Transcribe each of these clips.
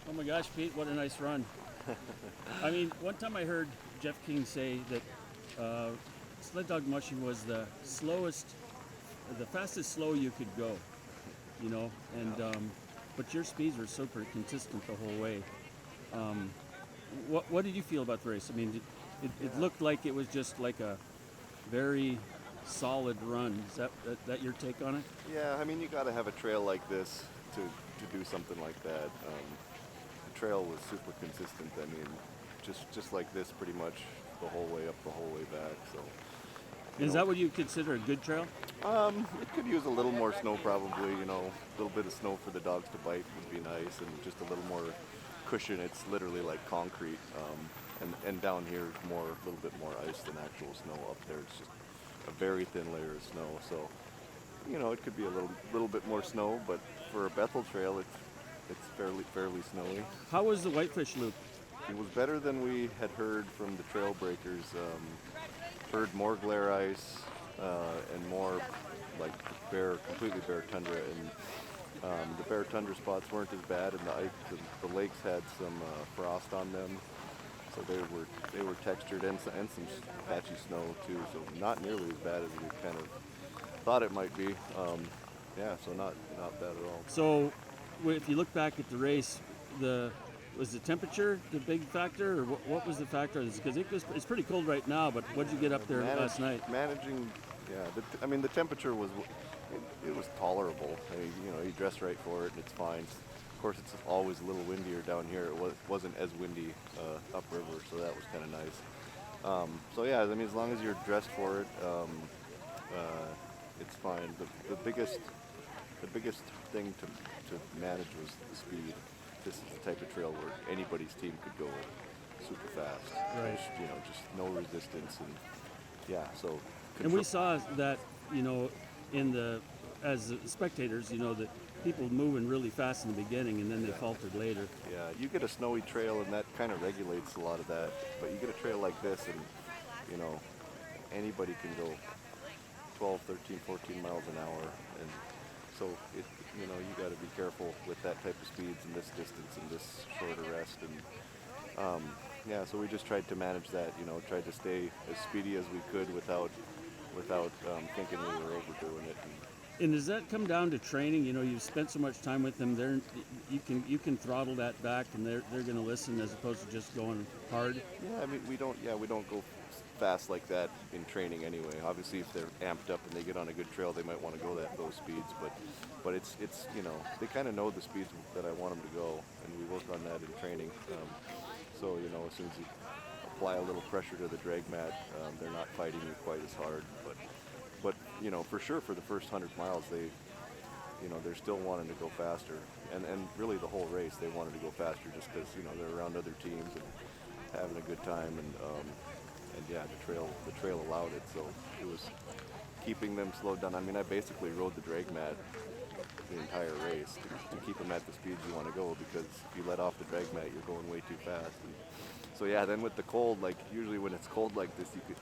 Oh my gosh, Pete, what a nice run. I mean, one time I heard Jeff King say that sled dog mushing was the fastest slow you could go, and but your speeds were super consistent the whole way. Um, what did you feel about the race? I mean, it looked like it was just like a very solid run. Is that your take on it? Yeah, I mean, you got to have a trail like this to do something like that. The trail was super consistent. I mean, just like this, pretty much the whole way up, the whole way back. So, Is that what you consider a good trail? it could use a little more snow, probably. A little bit of snow for the dogs to bite would be nice, and just a little more cushion. It's literally like concrete, and down here, a little bit more ice than actual snow. Up there, it's just a very thin layer of snow. So, it could be a little bit more snow, but for a Bethel trail, it's fairly snowy. How was the Whitefish loop? It was better than we had heard from the trail breakers. Heard more glare ice and more like completely bare tundra, and the bare tundra spots weren't as bad, and the lakes had some frost on them, so they were textured and some patchy snow too. So not nearly as bad as we kind of thought it might be. Yeah, so not bad at all. So, if you look back at the race, was the temperature the big factor, or what was the factor? Because it's pretty cold right now, but what did you get up there last night? Managing, yeah. The temperature was it was tolerable. I mean, you dress right for it, and it's fine. Of course, it's always a little windier down here. It wasn't as windy upriver, so that was kind of nice. So yeah, I mean, as long as you're dressed for it, it's fine. The biggest thing to manage was the speed. This is the type of trail where anybody's team could go super fast. Right. Just no resistance, and yeah. So. And we saw that, as spectators, that people moving really fast in the beginning, and then they faltered later. Yeah, you get a snowy trail, and that kind of regulates a lot of that. But you get a trail like this, and anybody can go 12, 13, 14 miles an hour, and so you got to be careful with that type of speeds and this distance and this shorter rest, and yeah, so we just tried to manage that, tried to stay as speedy as we could without thinking we were overdoing it. And does that come down to training? You've spent so much time with them. You can throttle that back, and they're going to listen as opposed to just going hard. Yeah, I mean we don't go fast like that in training anyway. Obviously, if they're amped up and they get on a good trail, they might want to go those speeds. But it's they kind of know the speeds that I want them to go, and we work on that in training. So as soon as you apply a little pressure to the drag mat, they're not fighting you quite as hard. But for sure for the first 100 miles, they're still wanting to go faster, and really the whole race they wanted to go faster just because they're around other teams and having a good time, and yeah, the trail allowed it, so it was keeping them slowed down. I mean, I basically rode the drag mat the entire race to keep them at the speeds you want to go, because if you let off the drag mat, you're going way too fast. And so yeah, then with the cold, like usually when it's cold like this, you could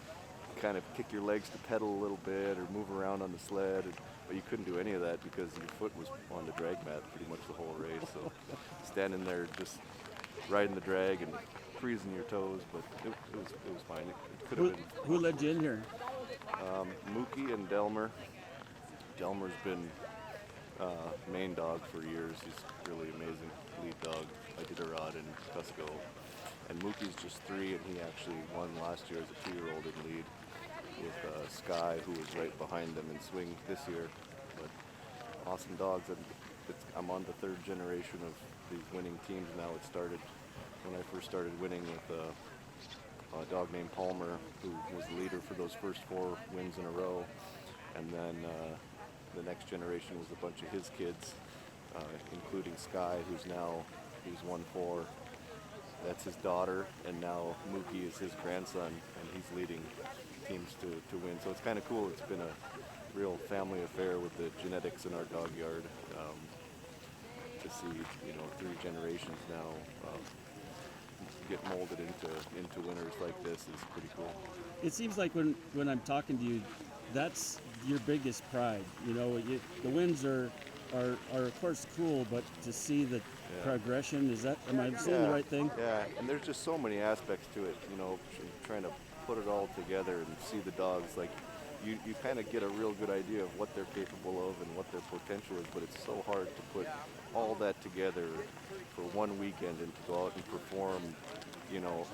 kind of kick your legs to pedal a little bit or move around on the sled, but you couldn't do any of that because your foot was on the drag mat pretty much the whole race. So standing there just riding the drag and freezing your toes, but it was fine. It could have been. Who led you in here? Mookie and Delmer. Delmer's been main dog for years. He's really amazing lead dog. Iditarod and Cusco. And Mookie's just 3, and he actually won last year as a 2-year-old in lead with Sky, who was right behind them in swing this year. But awesome dogs. And I'm on the 3rd generation of these winning teams now. It started when I first started winning with a dog named Palmer, who was the leader for those first 4 wins in a row. And then the next generation was a bunch of his kids, including Sky, who's won 4. That's his daughter, and now Mookie is his grandson, and he's leading teams to win. So it's kind of cool. It's been a real family affair with the genetics in our dog yard. To see 3 generations now get molded into winners like this is pretty cool. It seems like when I'm talking to you, that's your biggest pride. The wins are of course cool, but to see that progression. Am I saying the right thing? Yeah, and there's just so many aspects to it, trying to put it all together and see the dogs. Like, you kind of get a real good idea of what they're capable of and what their potential is, but it's so hard to put all that together for one weekend and to go out and perform,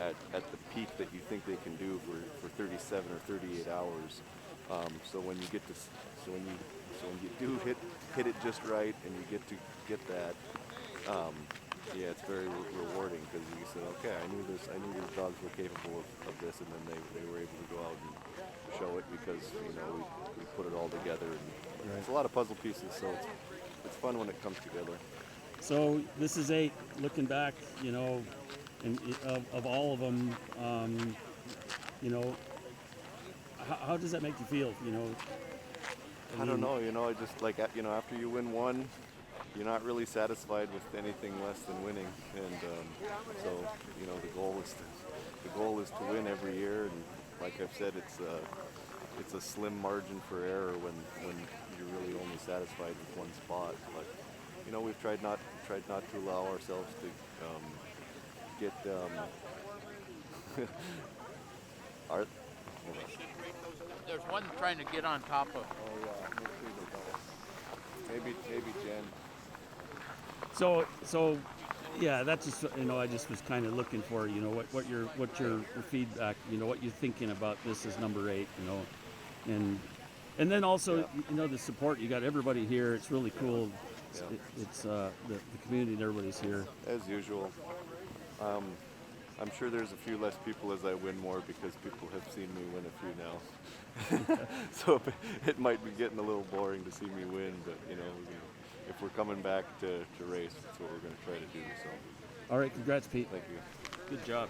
at the peak that you think they can do for 37 or 38 hours. So when you get to, when you do hit it just right, and you get to get that, it's very rewarding, because you said, okay, I knew these dogs were capable of this, and then they were able to go out and show it, because we put it all together, and it's a lot of puzzle pieces, so it's fun when it comes together. So this is 8. Looking back, and of all of them, how does that make you feel? I don't know, I just like, after you win one, you're not really satisfied with anything less than winning, and so the goal is to win every year, and like I've said, it's a slim margin for error when you're really only satisfied with one spot. But we've tried not to allow ourselves to get art. Hold on. There's one trying to get on top of. Oh yeah, maybe Jen. So, yeah, that's just I just was kind of looking for what your feedback, what you're thinking about this is number 8, and then also the support. You got everybody here. It's really cool. It's the community and everybody's here. As usual. I'm sure there's a few less people as I win more, because people have seen me win a few now. So it might be getting a little boring to see me win, but if we're coming back to race, that's what we're going to try to do. So. All right, congrats, Pete. Thank you. Good job.